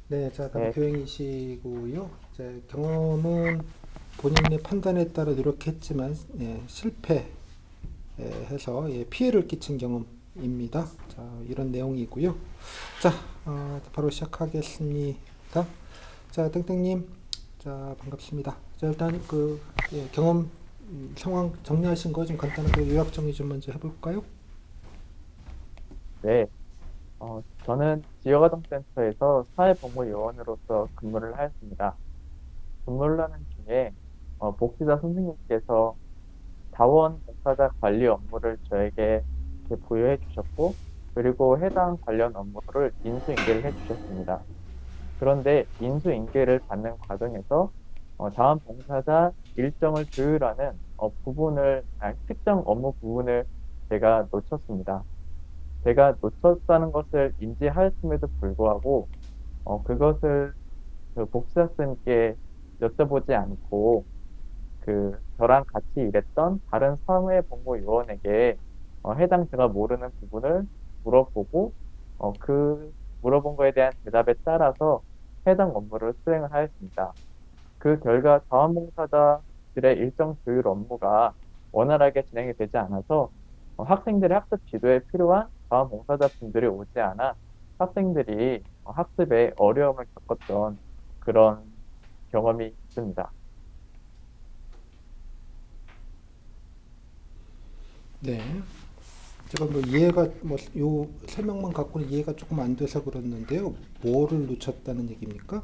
네, 자, 그럼 네, 교행이시고요. 이제 경험은 본인의 판단에 따라 노력했지만 실패해서 피해를 끼친 경험입니다. 자, 이런 내용이고요. 자, 바로 시작하겠습니다. 자, 땡땡님, 자, 반갑습니다. 자, 일단 경험 상황 정리하신 거 좀 간단하게 요약 정리 좀 먼저 해볼까요? 네. 저는 지역아동센터에서 사회복무요원으로서 근무를 하였습니다. 근무를 하는 중에 복지사 선생님께서 자원봉사자 관리 업무를 저에게 이렇게 부여해 주셨고, 그리고 해당 관련 업무를 인수인계를 해 주셨습니다. 그런데 인수인계를 받는 과정에서 자원봉사자 일정을 조율하는 특정 업무 부분을 제가 놓쳤습니다. 제가 놓쳤다는 것을 인지하였음에도 불구하고 그것을 그 복지사님께 여쭤보지 않고 저랑 같이 일했던 다른 사회복무요원에게 해당 제가 모르는 부분을 물어보고 물어본 거에 대한 대답에 따라서 해당 업무를 수행을 하였습니다. 그 결과 자원봉사자들의 일정 조율 업무가 원활하게 진행이 되지 않아서 학생들의 학습 지도에 필요한 자원봉사자분들이 오지 않아 학생들이 학습에 어려움을 겪었던 그런 경험이 있습니다. 네. 제가 뭐 이해가 뭐 요 설명만 갖고는 이해가 조금 안 돼서 그렇는데요. 뭐를 놓쳤다는 얘기입니까?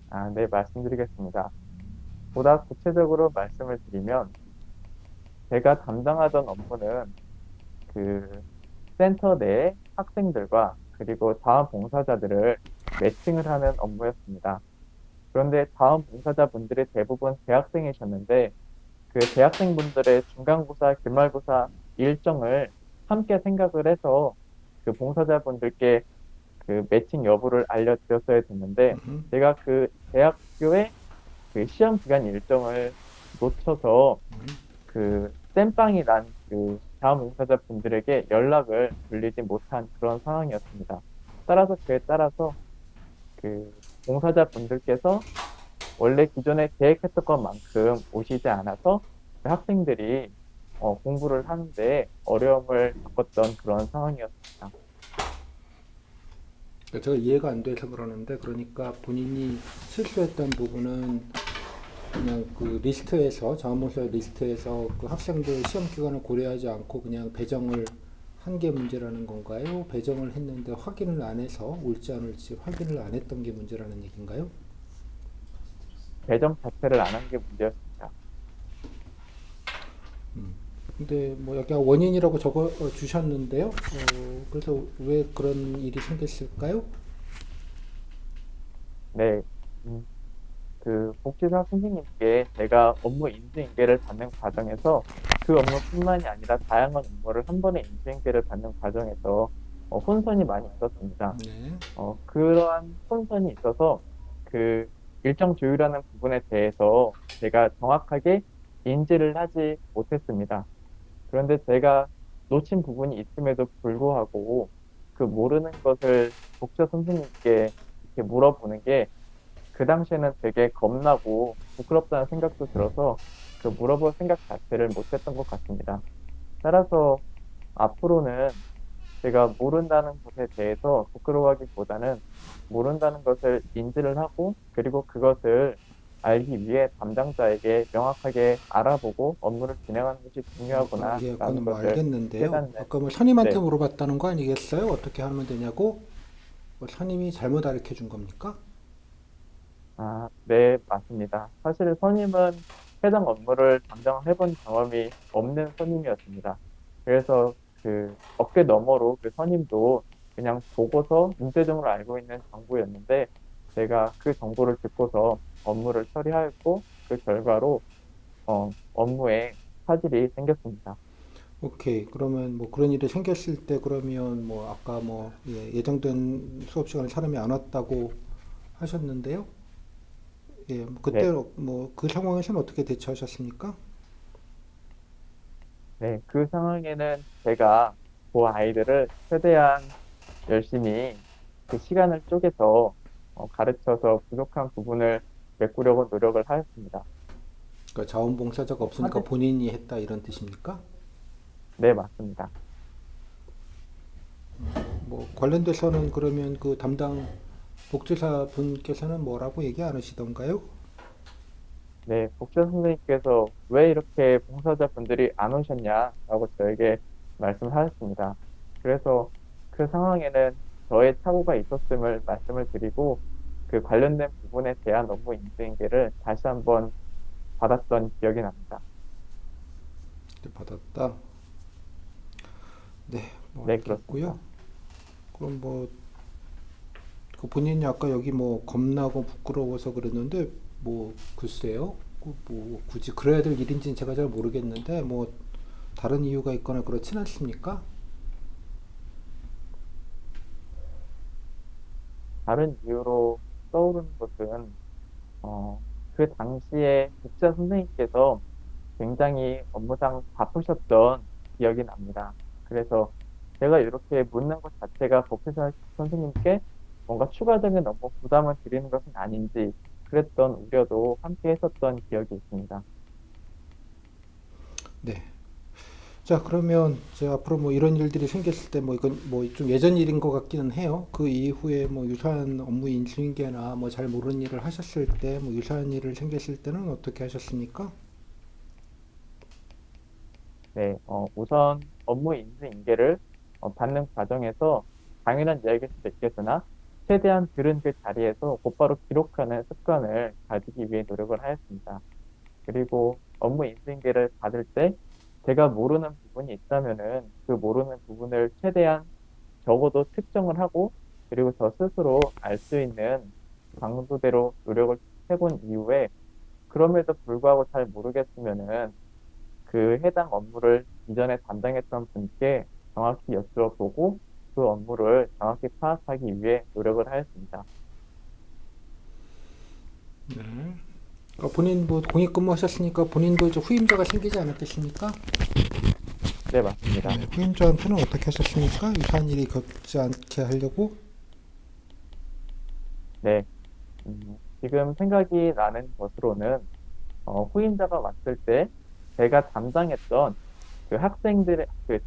아, 네, 말씀드리겠습니다. 보다 구체적으로 말씀을 드리면 제가 담당하던 업무는 그 센터 내 학생들과 그리고 자원봉사자들을 매칭을 하는 업무였습니다. 그런데 자원봉사자분들이 대부분 대학생이셨는데 그 대학생분들의 중간고사, 기말고사 일정을 함께 생각을 해서 그 봉사자분들께 그 매칭 여부를 알려드렸어야 됐는데 제가 그 대학교의 그 시험 기간 일정을 놓쳐서 땜빵이 난 자원봉사자 분들에게 연락을 돌리지 못한 그런 상황이었습니다. 따라서 그에 따라서 그 봉사자 분들께서 원래 기존에 계획했던 것만큼 오시지 않아서 그 학생들이 공부를 하는데 어려움을 겪었던 그런 상황이었습니다. 그러니까 제가 이해가 안 돼서 그러는데 그러니까 본인이 실수했던 부분은 그냥 그 리스트에서 자원봉사 리스트에서 그 학생들 시험 기간을 고려하지 않고 그냥 배정을 한 게 문제라는 건가요? 배정을 했는데 확인을 안 해서 올지 안 올지 확인을 안 했던 게 문제라는 얘기인가요? 배정 자체를 안 한 게 문제였습니다. 근데 뭐 여기 원인이라고 적어 주셨는데요. 그래서 왜 그런 일이 생겼을까요? 네. 음, 복지사 선생님께 제가 업무 인수인계를 받는 과정에서 그 업무뿐만이 아니라 다양한 업무를 한 번에 인수인계를 받는 과정에서 혼선이 많이 있었습니다. 네. 그러한 혼선이 있어서 그 일정 조율하는 부분에 대해서 제가 정확하게 인지를 하지 못했습니다. 그런데 제가 놓친 부분이 있음에도 불구하고 그 모르는 것을 복지사 선생님께 이렇게 물어보는 게 그 당시에는 되게 겁나고 부끄럽다는 생각도 들어서 그 물어볼 생각 자체를 못했던 것 같습니다. 따라서 앞으로는 제가 모른다는 것에 대해서 부끄러워하기보다는 모른다는 것을 인지를 하고 그리고 그것을 알기 위해 담당자에게 명확하게 알아보고 업무를 진행하는 것이 예, 중요하구나라는 그거는 뭐 것을 알겠는데요. 깨닫는, 아까 뭐 선임한테 네. 물어봤다는 거 아니겠어요? 어떻게 하면 되냐고? 뭐 선임이 잘못 가르쳐 준 겁니까? 아, 네, 맞습니다. 사실 선임은 해당 업무를 담당해본 경험이 없는 선임이었습니다. 그래서 어깨 너머로 그 선임도 그냥 보고서 문제점으로 알고 있는 정보였는데 제가 그 정보를 듣고서 업무를 처리하였고 그 결과로 업무에 차질이 생겼습니다. 오케이. 그러면 뭐 그런 일이 생겼을 때 그러면 뭐 아까 뭐 예정된 수업 시간에 사람이 안 왔다고 하셨는데요. 예, 뭐 그때 네, 뭐 그 상황에서는 어떻게 대처하셨습니까? 네, 그 상황에는 제가 그 아이들을 최대한 열심히 그 시간을 쪼개서 가르쳐서 부족한 부분을 메꾸려고 노력을 하였습니다. 그러니까 자원봉사자가 없으니까 하지, 본인이 했다 이런 뜻입니까? 네, 맞습니다. 뭐 관련돼서는 그러면 그 담당 복지사 분께서는 뭐라고 얘기 안 하시던가요? 네, 복지사 선생님께서 왜 이렇게 봉사자분들이 안 오셨냐라고 저에게 말씀하셨습니다. 그래서 그 상황에는 저의 착오가 있었음을 말씀을 드리고 그 관련된 부분에 대한 업무 인수인계를 다시 한번 받았던 기억이 납니다. 네, 받았다. 네, 뭐 네, 알겠고요. 그렇습니다. 그럼 뭐 그 본인이 아까 여기 뭐 겁나고 부끄러워서 그랬는데 뭐 글쎄요. 그뭐 굳이 그래야 될 일인지는 제가 잘 모르겠는데 뭐 다른 이유가 있거나 그렇진 않습니까? 다른 이유로 떠오르는 것은 그 당시에 복지사 선생님께서 굉장히 업무상 바쁘셨던 기억이 납니다. 그래서 제가 이렇게 묻는 것 자체가 복지사 선생님께 뭔가 추가적인 업무 부담을 드리는 것은 아닌지 그랬던 우려도 함께 했었던 기억이 있습니다. 네. 자, 그러면 이제 앞으로 뭐 이런 일들이 생겼을 때 뭐 이건 뭐 좀 예전 일인 것 같기는 해요. 그 이후에 뭐 유사한 업무 인수인계나 뭐 잘 모르는 일을 하셨을 때 뭐 유사한 일을 생겼을 때는 어떻게 하셨습니까? 네, 우선 업무 인수인계를 받는 과정에서 당연한 이야기일 수도 있겠으나 최대한 들은 그 자리에서 곧바로 기록하는 습관을 가지기 위해 노력을 하였습니다. 그리고 업무 인수인계를 받을 때 제가 모르는 부분이 있다면은 그 모르는 부분을 최대한 적어도 특정을 하고 그리고 저 스스로 알 수 있는 강도대로 노력을 해본 이후에 그럼에도 불구하고 잘 모르겠으면은 그 해당 업무를 이전에 담당했던 분께 정확히 여쭈어보고 그 업무를 정확히 파악하기 위해 노력을 하였습니다. 네. 본인 뭐 공익근무 하셨으니까 본인도 이제 후임자가 생기지 않았겠습니까? 네, 맞습니다. 네, 후임자한테는 어떻게 하셨습니까? 유사한 일이 겪지 않게 하려고? 네, 지금 생각이 나는 것으로는 후임자가 왔을 때 제가 담당했던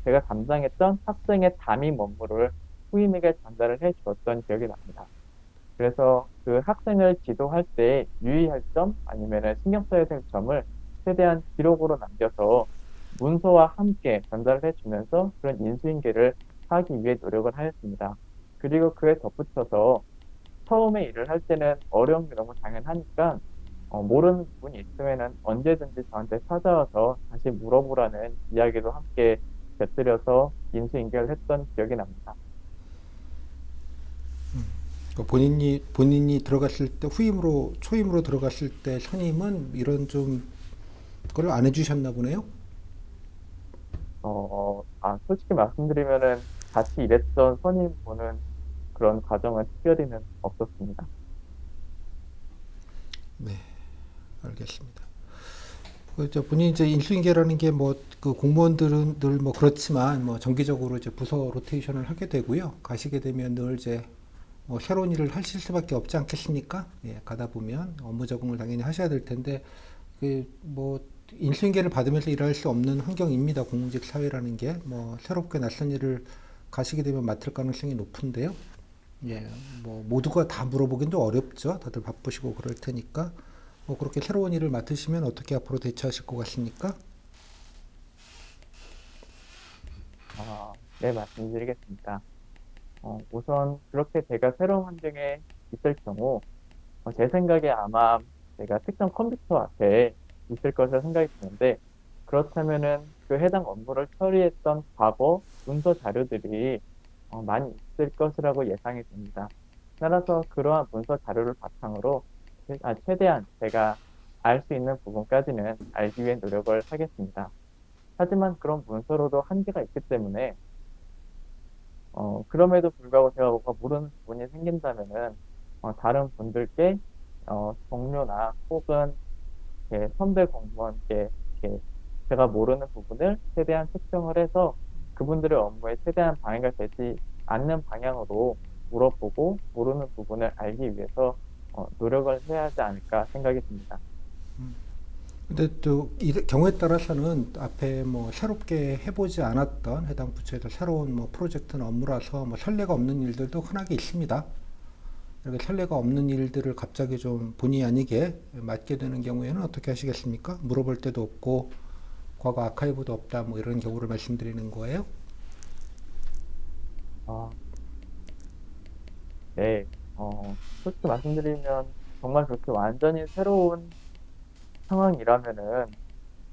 제가 담당했던 학생의 담임 업무를 후임에게 전달을 해 주었던 기억이 납니다. 그래서 그 학생을 지도할 때 유의할 점 아니면은 신경 써야 될 점을 최대한 기록으로 남겨서 문서와 함께 전달을 해 주면서 그런 인수인계를 하기 위해 노력을 하였습니다. 그리고 그에 덧붙여서 처음에 일을 할 때는 어려운 게 너무 당연하니까 모르는 부분이 있으면은 언제든지 저한테 찾아와서 다시 물어보라는 이야기도 함께 곁들여서 인수인계를 했던 기억이 납니다. 본인이 들어갔을 때 후임으로 초임으로 들어갔을 때 선임은 이런 좀 그걸 안 해주셨나 보네요. 솔직히 말씀드리면은 같이 일했던 선임분은 그런 과정은 특별히는 없었습니다. 네, 알겠습니다. 저 본인 이제 인수인계라는 게 뭐 그 공무원들은 늘 뭐 그렇지만 뭐 정기적으로 이제 부서 로테이션을 하게 되고요. 가시게 되면 늘 이제 뭐 새로운 일을 하실 수밖에 없지 않겠습니까? 예, 가다 보면 업무 적응을 당연히 하셔야 될 텐데 그 뭐 인수인계를 받으면서 일할 수 없는 환경입니다. 공직 사회라는 게 뭐 새롭게 낯선 일을 가시게 되면 맡을 가능성이 높은데요. 예, 뭐 모두가 다 물어보긴 좀 어렵죠. 다들 바쁘시고 그럴 테니까 뭐 그렇게 새로운 일을 맡으시면 어떻게 앞으로 대처하실 것 같습니까? 네, 말씀드리겠습니다. 우선 그렇게 제가 새로운 환경에 있을 경우 제 생각에 아마 제가 특정 컴퓨터 앞에 있을 것으로 생각이 드는데 그렇다면은 그 해당 업무를 처리했던 과거 문서 자료들이 많이 있을 것이라고 예상이 됩니다. 따라서 그러한 문서 자료를 바탕으로 최대한 제가 알 수 있는 부분까지는 알기 위해 노력을 하겠습니다. 하지만 그런 문서로도 한계가 있기 때문에 그럼에도 불구하고 제가 뭔가 모르는 부분이 생긴다면은 다른 분들께 동료나 혹은 선배 공무원께 이렇게 제가 모르는 부분을 최대한 특정을 해서 그분들의 업무에 최대한 방해가 되지 않는 방향으로 물어보고 모르는 부분을 알기 위해서 노력을 해야 하지 않을까 생각이 듭니다. 근데 또 이 경우에 따라서는 앞에 뭐 새롭게 해보지 않았던 해당 부처에서 새로운 뭐 프로젝트나 업무라서 뭐 선례가 없는 일들도 흔하게 있습니다. 이렇게 선례가 없는 일들을 갑자기 좀 본의 아니게 맡게 되는 경우에는 어떻게 하시겠습니까? 물어볼 데도 없고 과거 아카이브도 없다 뭐 이런 경우를 말씀드리는 거예요. 아, 네. 솔직히 말씀드리면 정말 그렇게 완전히 새로운 상황이라면은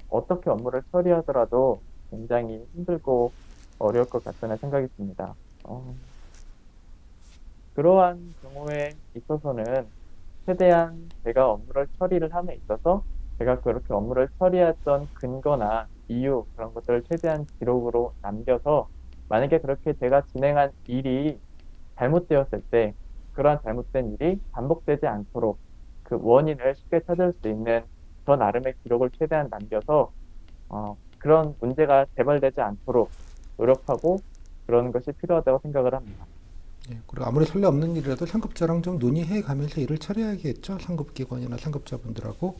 어떻게 업무를 처리하더라도 굉장히 힘들고 어려울 것 같다는 생각이 듭니다. 그러한 경우에 있어서는 최대한 제가 업무를 처리를 함에 있어서 제가 그렇게 업무를 처리했던 근거나 이유 그런 것들을 최대한 기록으로 남겨서 만약에 그렇게 제가 진행한 일이 잘못되었을 때 그러한 잘못된 일이 반복되지 않도록 그 원인을 쉽게 찾을 수 있는 저 나름의 기록을 최대한 남겨서 그런 문제가 재발되지 않도록 노력하고 그러는 것이 필요하다고 생각을 합니다. 예, 그리고 아무리 선례 없는 일이라도 상급자랑 좀 논의해 가면서 일을 처리해야겠죠. 상급기관이나 상급자분들하고.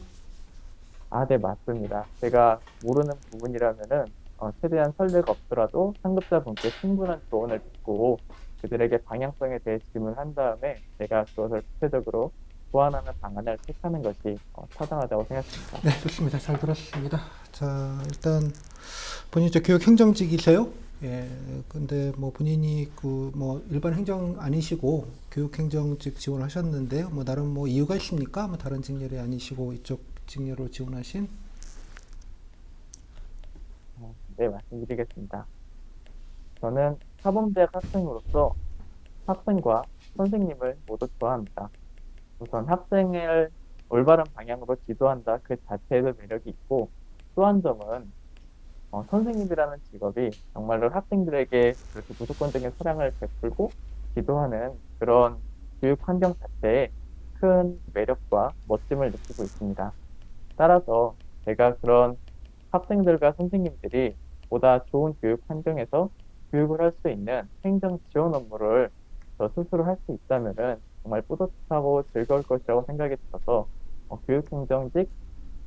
아, 네, 맞습니다. 제가 모르는 부분이라면은 최대한 선례가 없더라도 상급자분께 충분한 조언을 듣고 그들에게 방향성에 대해 질문한 다음에 제가 그것을 구체적으로 보완하는 방안을 택하는 것이 타당하다고 생각합니다. 네, 좋습니다. 잘 들었습니다. 자, 일단 본인이 저 교육 행정직이세요? 예, 근데 뭐 본인이 그 뭐 일반 행정 아니시고 교육 행정직 지원하셨는데요. 뭐 나름 뭐 이유가 있습니까? 뭐 다른 직렬이 아니시고 이쪽 직렬로 지원하신? 네, 말씀드리겠습니다. 저는 사범대학 학생으로서 학생과 선생님을 모두 좋아합니다. 우선 학생을 올바른 방향으로 지도한다 그 자체에도 매력이 있고 또 한 점은 선생님이라는 직업이 정말로 학생들에게 그렇게 무조건적인 사랑을 베풀고 지도하는 그런 교육 환경 자체에 큰 매력과 멋짐을 느끼고 있습니다. 따라서 제가 그런 학생들과 선생님들이 보다 좋은 교육 환경에서 교육을 할 수 있는 행정 지원 업무를 저 스스로 할 수 있다면은 정말 뿌듯하고 즐거울 것이라고 생각이 들어서 교육행정직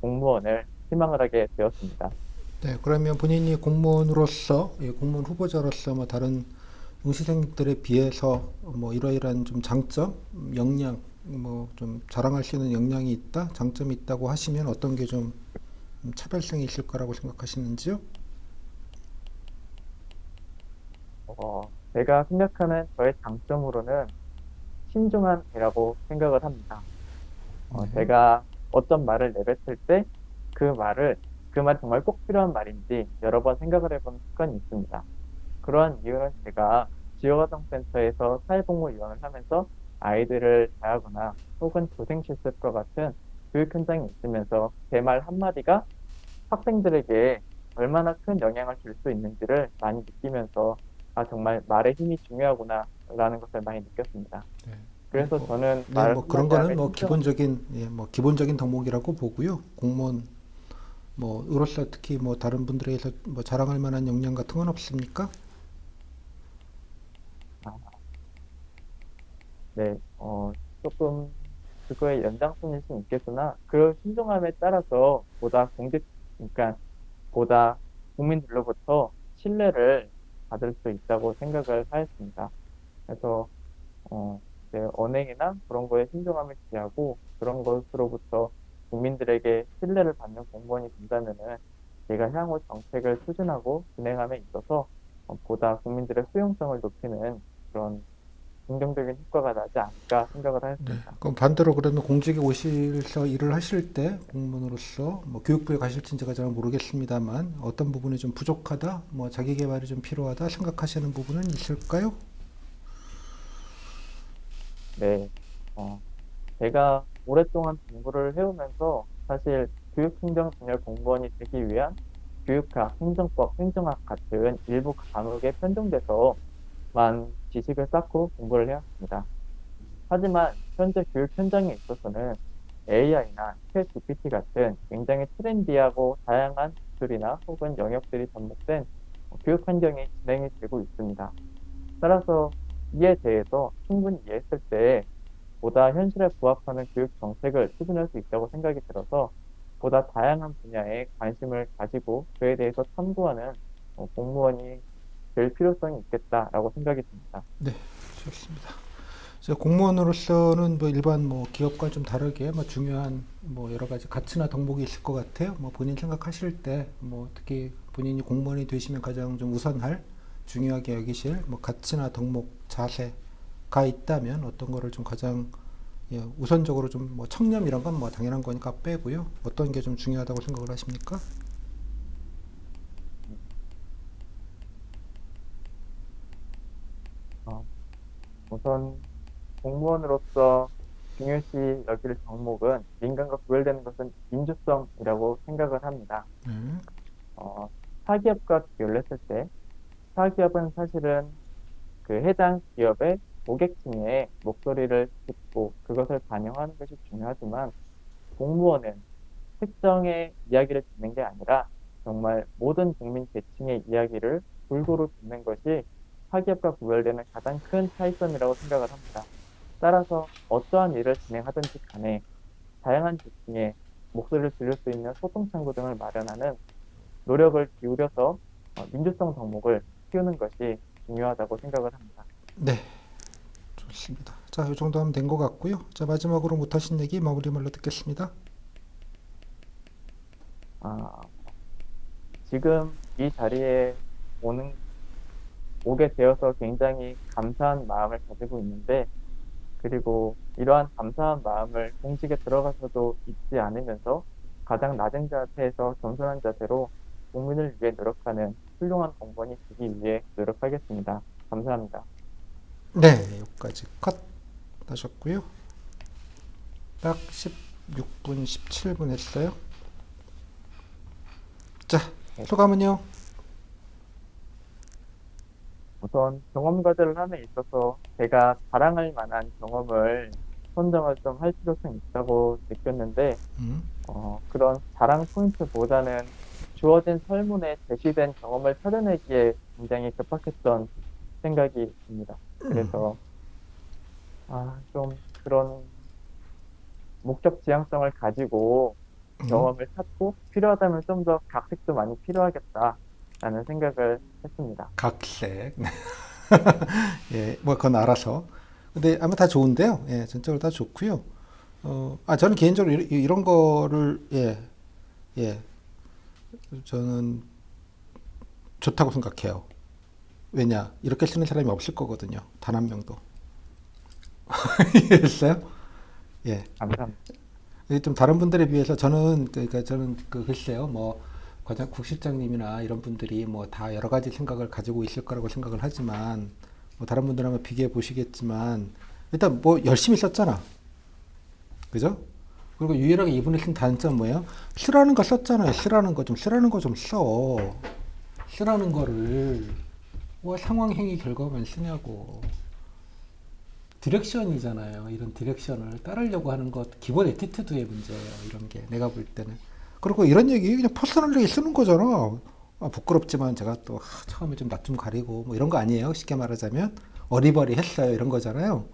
공무원을 희망을 하게 되었습니다. 네, 그러면 본인이 공무원으로서, 예, 공무원 후보자로서 뭐 다른 응시생들에 비해서 뭐 이러이러한 좀 장점, 역량, 뭐 좀 자랑할 수 있는 역량이 있다, 장점이 있다고 하시면 어떤 게 좀 차별성이 있을 거라고 생각하시는지요? 제가 생각하는 저의 장점으로는 신중한 배라고 생각을 합니다. 네. 제가 어떤 말을 내뱉을 때 그 말을 그 말이 정말 꼭 필요한 말인지 여러 번 생각을 해보는 습관이 있습니다. 그러한 이유는 제가 지역아동센터에서 사회복무위원을 하면서 아이들을 대하거나 혹은 교생실습과 같은 교육 현장에 있으면서 제 말 한마디가 학생들에게 얼마나 큰 영향을 줄 수 있는지를 많이 느끼면서 아, 정말 말의 힘이 중요하구나라는 것을 많이 느꼈습니다. 네. 그래서 뭐, 저는 네, 말 뭐 그런 한마디 거는 안에 뭐 신중한, 기본적인, 예, 뭐 기본적인 덕목이라고 보고요. 공무원 뭐 으로서 특히 뭐 다른 분들에게서 뭐 자랑할 만한 역량 같은 건 없습니까? 아, 네, 조금 그거의 연장선일 수는 있겠으나 그 신중함에 따라서 그러니까 보다 국민들로부터 신뢰를 받을 수 있다고 생각을 하였습니다. 그래서 이제 언행이나 그런 거에 신중함을 기하고 그런 것으로부터 국민들에게 신뢰를 받는 공무원이 된다면은 제가 향후 정책을 추진하고 진행함에 있어서 보다 국민들의 수용성을 높이는 그런 긍정적인 효과가 나지 않을까 생각을 네. 하였습니다. 그럼 반대로 그러면 공직에 오셔서 일을 하실 때 공무원으로서 뭐 교육부에 가실지는 제가 잘 모르겠습니다만 어떤 부분이 좀 부족하다, 뭐 자기 개발이 좀 필요하다 생각하시는 부분은 있을까요? 네, 어, 제가 오랫동안 공부를 해오면서 사실 교육행정 분야 공무원이 되기 위한 교육학, 행정법, 행정학 같은 일부 과목에 편중돼서만 지식을 쌓고 공부를 해왔습니다. 하지만 현재 교육 현장에 있어서는 AI나 챗 GPT 같은 굉장히 트렌디하고 다양한 기술이나 혹은 영역들이 접목된 교육 환경이 진행이 되고 있습니다. 따라서 이에 대해서 충분히 이해했을 때 보다 현실에 부합하는 교육 정책을 추진할 수 있다고 생각이 들어서 보다 다양한 분야에 관심을 가지고 그에 대해서 탐구하는 공무원이 될 필요성이 있겠다라고 생각이 듭니다. 네, 좋습니다. 그래서 공무원으로서는 뭐 일반 뭐 기업과 좀 다르게 뭐 중요한 뭐 여러 가지 가치나 덕목이 있을 것 같아요. 뭐 본인 생각하실 때 뭐 특히 본인이 공무원이 되시면 가장 좀 우선할 중요하게 여기실 뭐 가치나 덕목, 자세가 있다면 어떤 거를 좀 가장 예, 우선적으로 좀 뭐 청렴 이런 건 뭐 당연한 거니까 빼고요. 어떤 게 좀 중요하다고 생각을 하십니까? 어, 우선 공무원으로서 중요시 여길 덕목은 민간과 구별되는 것은 민주성이라고 생각을 합니다. 네. 어, 사기업과 비교를 했을 때 사기업은 사실은 그 해당 기업의 고객층의 목소리를 듣고 그것을 반영하는 것이 중요하지만 공무원은 특정의 이야기를 듣는 게 아니라 정말 모든 국민 계층의 이야기를 골고루 듣는 것이 사기업과 구별되는 가장 큰 차이점이라고 생각을 합니다. 따라서 어떠한 일을 진행하든지 간에 다양한 계층의 목소리를 들을 수 있는 소통 창구 등을 마련하는 노력을 기울여서 민주성 덕목을 키우는 것이 중요하다고 생각을 합니다. 네, 좋습니다. 자, 이 정도 하면 된 것 같고요. 자, 마지막으로 못하신 얘기 마무리 말로 듣겠습니다. 아, 지금 이 자리에 오는, 오게 되어서 굉장히 감사한 마음을 가지고 있는데, 그리고 이러한 감사한 마음을 공직에 들어가서도 잊지 않으면서 가장 낮은 자세에서 겸손한 자세로 국민을 위해 노력하는 훌륭한 공무원이 되기 위해 노력하겠습니다. 감사합니다. 네, 여기까지 컷 하셨고요. 딱 16분, 17분 했어요. 자, 네, 소감은요? 우선 경험 과제를 함에 있어서 제가 자랑할 만한 경험을 선정을 좀 할 필요성이 있다고 느꼈는데, 음, 그런 자랑 포인트보다는 주어진 설문에 제시된 경험을 찾아내기에 굉장히 급박했던 생각이 듭니다. 그래서 좀 그런 목적 지향성을 가지고 음, 경험을 찾고 필요하다면 좀 더 각색도 많이 필요하겠다라는 생각을 했습니다. 각색. 예, 뭐 그건 알아서. 근데 아마 다 좋은데요. 예, 전적으로 다 좋고요. 저는 개인적으로 이런 거를 예, 예, 저는 좋다고 생각해요. 왜냐, 이렇게 쓰는 사람이 없을 거거든요. 단 한 명도. 이해했어요? 예. 감사합니다. 이게 좀 다른 분들에 비해서 저는 그러니까 저는 그 글쎄요 뭐 과장 국실장님이나 이런 분들이 뭐 다 여러 가지 생각을 가지고 있을 거라고 생각을 하지만 뭐 다른 분들하고 비교해 보시겠지만 일단 뭐 열심히 썼잖아, 그죠? 그리고 유일하게 이분이 쓴 단점 뭐예요? 쓰라는 거 썼잖아요. 쓰라는 거 좀 쓰라는 거 좀 써. 쓰라는 거를 뭐 상황 행위 결과만 쓰냐고. 디렉션이잖아요. 이런 디렉션을 따르려고 하는 것 기본 에티튜드의 문제예요. 이런 게 내가 볼 때는. 그리고 이런 얘기 그냥 퍼스널하게 쓰는 거잖아. 부끄럽지만 제가 또 처음에 좀 낯 좀 가리고 뭐 이런 거 아니에요. 쉽게 말하자면 어리버리했어요. 이런 거잖아요.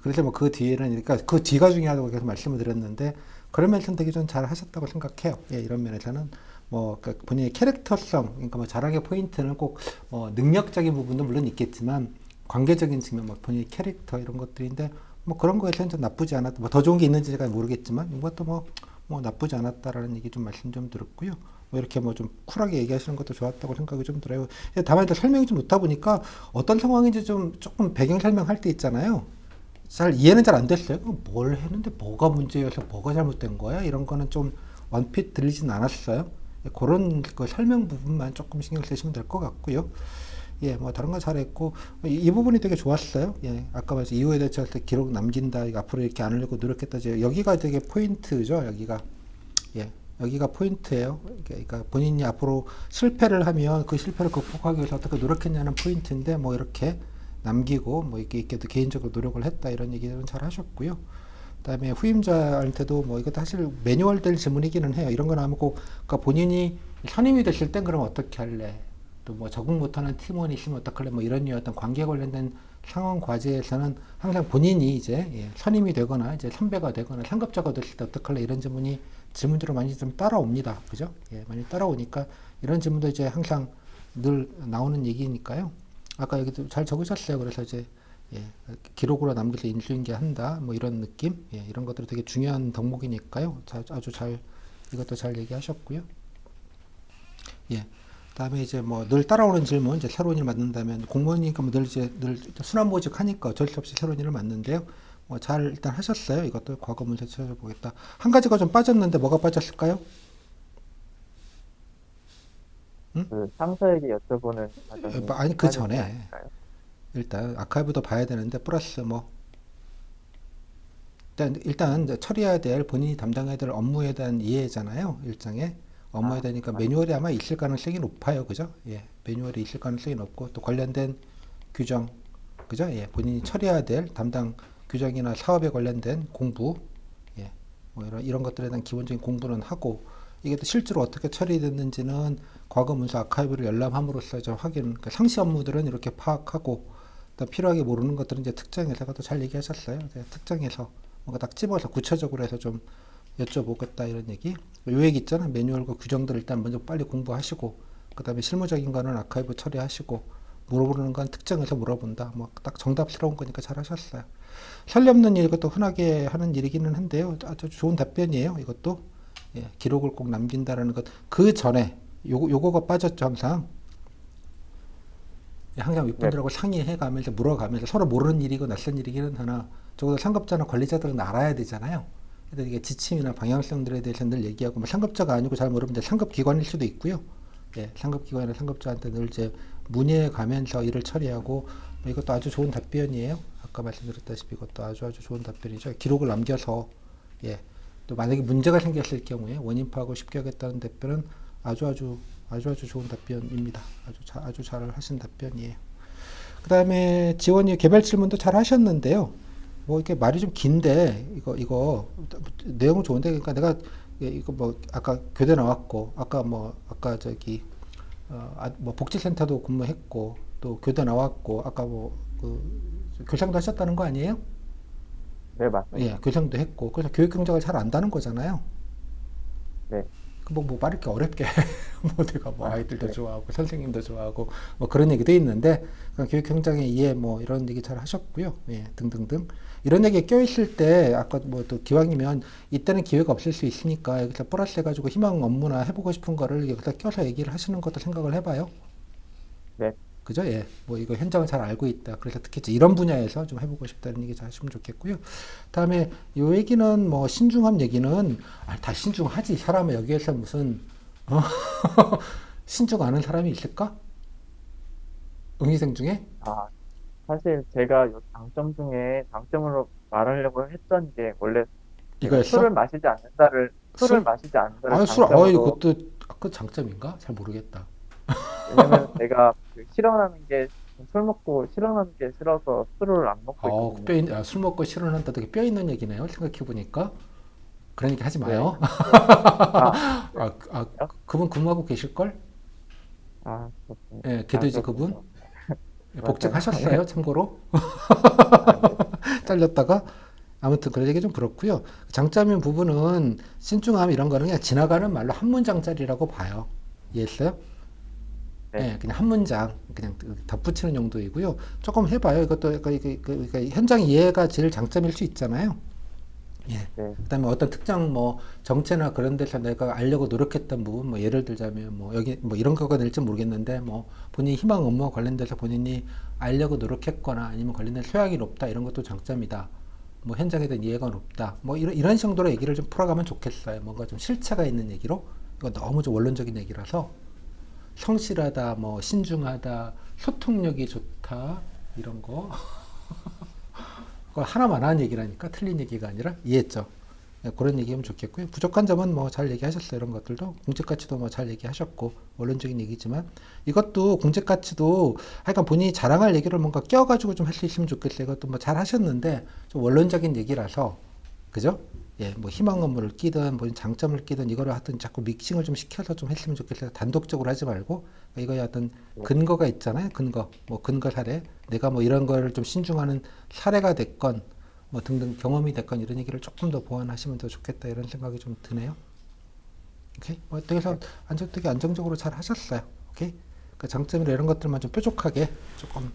그래서 뭐 그 뒤에는 그러니까 그 뒤가 중요하다고 계속 말씀을 드렸는데 그런 면에서는 되게 좀 잘 하셨다고 생각해요. 예, 이런 면에서는 뭐 그러니까 본인의 캐릭터성, 그러니까 뭐 자랑의 포인트는 꼭 능력적인 부분도 물론 있겠지만 관계적인 측면, 뭐 본인의 캐릭터 이런 것들인데 뭐 그런 거에서는 좀 나쁘지 않았다. 뭐 더 좋은 게 있는지 제가 모르겠지만 이것도 뭐 나쁘지 않았다라는 얘기 좀 말씀 좀 들었고요. 뭐 이렇게 뭐 좀 쿨하게 얘기하시는 것도 좋았다고 생각이 좀 들어요. 다만 이제 설명이 좀 놓다 보니까 어떤 상황인지 좀 조금 배경 설명할 때 있잖아요. 잘 이해는 잘 안 됐어요. 뭘 했는데 뭐가 문제여서 뭐가 잘못된 거야? 이런 거는 좀 원핏 들리진 않았어요. 그런 그 설명 부분만 조금 신경 쓰시면 될 것 같고요. 예, 뭐 다른 거 잘했고 이 부분이 되게 좋았어요. 예, 아까 말씀 이후에 대처할 때 기록 남긴다. 이거 앞으로 이렇게 안 하려고 노력했다. 여기가 되게 포인트죠. 여기가 예, 여기가 포인트예요. 그러니까 본인이 앞으로 실패를 하면 그 실패를 극복하기 위해서 어떻게 노력했냐는 포인트인데 뭐 이렇게 남기고 뭐 이렇게도 개인적으로 노력을 했다 이런 얘기들은 잘 하셨고요. 그다음에 후임자한테도 뭐 이것도 사실 매뉴얼 될 질문이기는 해요. 이런 건 아무고 그러니까 본인이 선임이 됐을 땐 그럼 어떻게 할래? 또 뭐 적응 못하는 팀원이 있으면 어떡할래, 뭐 이런 류의 어떤 관계 관련된 상황 과제에서는 항상 본인이 이제 선임이 되거나 이제 선배가 되거나 상급자가 됐을 때 어떡할래 이런 질문들을 많이 좀 따라옵니다. 그죠? 많이 따라오니까 이런 질문도 이제 항상 늘 나오는 얘기니까요. 아까 여기도 잘 적으셨어요. 그래서 이제 기록으로 남겨서 인수인계한다, 뭐 이런 느낌, 이런 것들이 되게 중요한 덕목이니까요. 아주 잘 이것도 잘 얘기하셨고요. 그다음에 이제 뭐 늘 따라오는 질문, 이제 새로운 일 맡는다면 공무원이니까 뭐 늘 순환모직하니까 어쩔 수 없이 새로운 일을 맡는데요. 뭐 잘 일단 하셨어요. 이것도 과거 문제 찾아보겠다. 한 가지가 좀 빠졌는데 뭐가 빠졌을까요? 응? 그 상사에게 여쭤보는 과정이 아니 그 빠진 게 전에 아닐까요? 일단 아카이브도 봐야 되는데 플러스 뭐 일단 이제 처리해야 될 본인이 담당해야 될 업무에 대한 이해잖아요. 일정에 업무에 대하니까 맞, 매뉴얼이 아마 있을 가능성이 높아요. 그죠? 매뉴얼이 있을 가능성이 높고 또 관련된 규정, 그죠? 본인이 처리해야 될 담당 규정이나 사업에 관련된 공부, 뭐 이런 것들에 대한 기본적인 공부는 하고 이게 또 실제로 어떻게 처리됐는지는 과거 문서 아카이브를 열람함으로써 좀 확인, 그러니까 상시 업무들은 이렇게 파악하고 또 필요하게 모르는 것들은 이제 특정해서가 또 잘 얘기하셨어요. 특정해서 뭔가 딱 집어서 구체적으로 해서 좀 여쭤보겠다 이런 얘기. 요 얘기 있잖아. 매뉴얼과 규정들 일단 먼저 빨리 공부하시고 그 다음에 실무적인 거는 아카이브 처리하시고 물어보는 건 특정해서 물어본다. 뭐 딱 정답스러운 거니까 잘 하셨어요. 설리 없는 일, 이것도 흔하게 하는 일이기는 한데요. 아주 좋은 답변이에요. 이것도 기록을 꼭 남긴다라는 것. 그 전에 요거가 빠졌죠. 항상 네, 윗분들하고 상의해 가면서 물어가면서 서로 모르는 일이고 낯선 일이기는 하나 적어도 상급자나 관리자들은 알아야 되잖아요. 그래서 이게 지침이나 방향성들에 대해서 늘 얘기하고 뭐 상급자가 아니고 잘 모르면 이제 상급 기관일 수도 있고요. 상급 기관이나 상급자한테 늘 이제 문의해 가면서 일을 처리하고 뭐 이것도 아주 좋은 답변이에요. 아까 말씀드렸다시피 이것도 아주 좋은 답변이죠. 기록을 남겨서 또 만약에 문제가 생겼을 경우에 원인 파악을 쉽게 하겠다는 답변은 아주 좋은 답변입니다. 아주 잘 하신 답변이에요. 그 다음에 지원이 개별 질문도 잘 하셨는데요. 뭐 이렇게 말이 좀 긴데 이거 내용은 좋은데 그러니까 내가 이거 뭐 아까 교대 나왔고 아까 저기 뭐 복지센터도 근무했고 또 교대 나왔고 아까 뭐 그 교장도 하셨다는 거 아니에요? 맞습니다. 교장도 했고 그래서 교육 경작을 잘 안다는 거잖아요. 네, 뭐 말이 이렇게 어렵게 뭐 내가 뭐 아이들도 네. 좋아하고 선생님도 좋아하고 뭐 그런 얘기도 있는데 교육 현장의 이해 뭐 이런 얘기 잘 하셨고요. 등등등 이런 얘기에 껴있을 때 아까 뭐 또 기왕이면 이때는 기회가 없을 수 있으니까 여기서 플러스 해가지고 희망 업무나 해보고 싶은 거를 여기다 껴서 얘기를 하시는 것도 생각을 해봐요. 네. 그죠? 뭐 이거 현장을 잘 알고 있다. 그래서 특히 이제 이런 분야에서 좀 해보고 싶다는 얘기 잘 하시면 좋겠고요. 다음에 요 얘기는 뭐 신중함 얘기는 다 신중하지. 사람은 여기에서 무슨 신중 아는 사람이 있을까? 응시생 중에 아, 사실 제가 요 장점 중에 장점으로 말하려고 했던 게 원래 제가 이거였어? 술을 술? 마시지 않는다를 이거 장점으로. 또 그 장점인가? 잘 모르겠다. 왜냐면 제가 그 싫어하는 게 술 먹고 싫어하는 게 싫어서 술을 안 먹고 있거든요. 술 먹고 실현한다. 되게 뼈 있는 얘기네요. 생각해보니까. 그런 얘기 하지 네. 마요. 네. 그분 근무하고 계실걸? 그렇군요. 걔도 이제 그분? 그렇군요. 맞아요. 복직하셨어요, 참고로. 네. 잘렸다가. 아무튼 그런 얘기 좀 그렇고요. 장점인 부분은 신중함 이런 거는 그냥 지나가는 말로 한 문장짜리라고 봐요. 이해했어요? 네. 그냥 한 문장 그냥 덧붙이는 용도이고요. 조금 해봐요. 이것도 그러니까 현장 이해가 제일 장점일 수 있잖아요. 네. 그다음에 어떤 특정 뭐 정체나 그런 데서 내가 알려고 노력했던 부분, 뭐 예를 들자면 뭐 여기 뭐 이런 거가 될지 모르겠는데 뭐 본인이 희망 업무와 관련돼서 본인이 알려고 노력했거나 아니면 관련된 소양이 높다 이런 것도 장점이다. 뭐 현장에 대한 이해가 높다. 뭐 이런 정도로 얘기를 좀 풀어가면 좋겠어요. 뭔가 좀 실체가 있는 얘기로. 이거 너무 좀 원론적인 얘기라서 성실하다, 뭐 신중하다, 소통력이 좋다 이런 거. 그거 하나만 하는 얘기라니까 틀린 얘기가 아니라 이해했죠. 그런 얘기하면 좋겠고요. 부족한 점은 뭐 잘 얘기하셨어요. 이런 것들도 공적 가치도 뭐 잘 얘기하셨고 원론적인 얘기지만 이것도 공적 가치도 하여간 본인이 자랑할 얘기를 뭔가 껴가지고 좀 할 수 있으면 좋겠어요. 이것도 뭐 잘 하셨는데 좀 원론적인 얘기라서 그죠? 예, 뭐 희망 업무를 끼든 뭐 장점을 끼든 이거를 하여튼 자꾸 믹싱을 좀 시켜서 좀 했으면 좋겠어요. 단독적으로 하지 말고 이거에 어떤 네, 근거가 있잖아요. 근거, 뭐 근거 사례. 내가 뭐 이런 거를 좀 신중하는 사례가 됐건 뭐 등등 경험이 됐건 이런 얘기를 조금 더 보완하시면 더 좋겠다 이런 생각이 좀 드네요. 오케이. 뭐 네, 되게 되게 안정적으로 잘 하셨어요. 오케이. 그 장점이나 이런 것들만 좀 뾰족하게 조금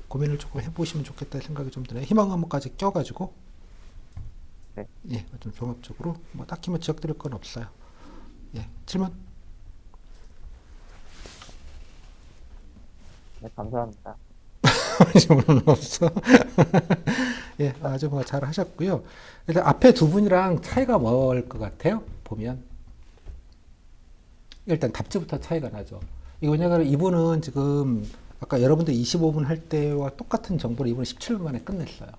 고민을 조금 해보시면 좋겠다 생각이 좀 드네요. 희망 업무까지 껴가지고 네, 예, 좀 종합적으로 뭐 딱히 뭐 지적 드릴 건 없어요. 예, 질문? 네, 감사합니다. 질문은 없어. 예, 아주 뭐 잘 하셨고요. 일단 앞에 두 분이랑 차이가 뭘 것 같아요? 보면 일단 답지부터 차이가 나죠. 이거 왜냐하면 이분은 지금 아까 여러분들 25분 할 때와 똑같은 정보를 이분은 17분 만에 끝냈어요.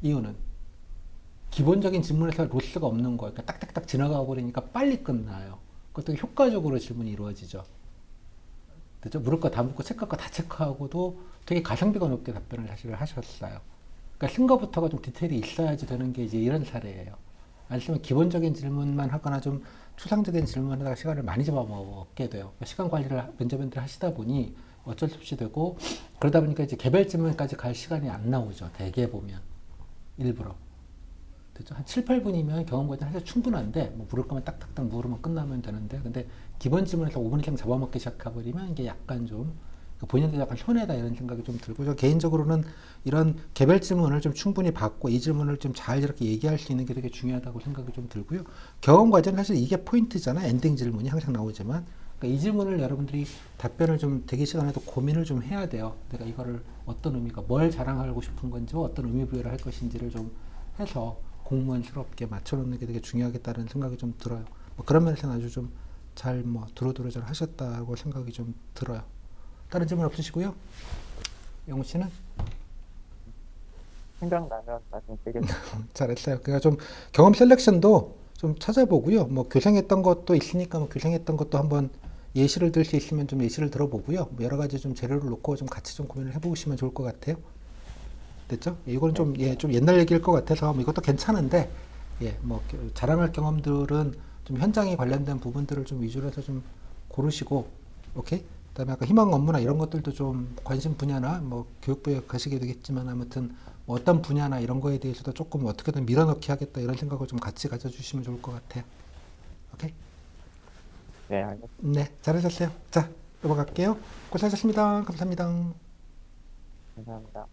이유는 기본적인 질문에서 로스가 없는 거예요. 그러니까 딱딱딱 지나가 버리니까 빨리 끝나요. 그것도 효과적으로 질문이 이루어지죠. 그죠? 물을 거 다 묻고 체크할 거 다 체크하고도 되게 가성비가 높게 답변을 사실 하셨어요. 그러니까 쓴 거부터가 좀 디테일이 있어야지 되는 게 이제 이런 사례예요. 안 쓰면 기본적인 질문만 하거나 좀 추상적인 질문을 하다가 시간을 많이 잡아먹게 돼요. 그러니까 시간 관리를 면접원들 하시다 보니 어쩔 수 없이 되고 그러다 보니까 이제 개별 질문까지 갈 시간이 안 나오죠. 대개 보면 일부러. 그죠? 한 7, 8분이면 경험 과정 사실 충분한데 뭐 물을 거면 딱딱딱 물으면 끝나면 되는데 근데 기본 질문에서 5분 이상 잡아먹기 시작해버리면 이게 약간 좀 본인도 약간 손해다 이런 생각이 좀 들고 저 개인적으로는 이런 개별 질문을 좀 충분히 받고 이 질문을 좀 잘 이렇게 얘기할 수 있는 게 되게 중요하다고 생각이 좀 들고요. 경험 과정 사실 이게 포인트잖아. 엔딩 질문이 항상 나오지만 그러니까 이 질문을 여러분들이 답변을 좀 대기 시간에도 고민을 좀 해야 돼요. 내가 이거를 어떤 의미가 뭘 자랑하고 싶은 건지 어떤 의미 부여를 할 것인지를 좀 해서 공무원스럽게 맞춰놓는 게 되게 중요하겠다는 생각이 좀 들어요. 뭐 그런 면에서는 아주 좀 잘 뭐 두루두루 잘 하셨다고 생각이 좀 들어요. 다른 질문 없으시고요. 영우 씨는 생각나면 말씀드리겠습니다. 잘했어요. 그러니까 좀 경험 셀렉션도 좀 찾아보고요. 뭐 교생했던 것도 있으니까 뭐 교생했던 것도 한번 예시를 들 수 있으면 좀 예시를 들어보고요. 뭐 여러 가지 좀 재료를 놓고 좀 같이 좀 고민을 해보시면 좋을 것 같아요. 됐죠? 이건 네, 좀, 예, 좀 옛날 얘기일 것 같아서 뭐 이것도 괜찮은데, 예, 뭐 자랑할 경험들은 좀 현장에 관련된 부분들을 좀 위주로 해서 좀 고르시고, 오케이? 그다음에 아까 희망 업무나 이런 네, 것들도 좀 관심 분야나 뭐 교육부에 가시게 되겠지만 아무튼 뭐 어떤 분야나 이런 거에 대해서도 조금 어떻게든 밀어넣기 하겠다 이런 생각을 좀 같이 가져주시면 좋을 것 같아요. 오케이? 네, 알겠습니다. 네, 잘하셨어요. 자, 넘어갈게요. 고생하셨습니다. 감사합니다. 감사합니다.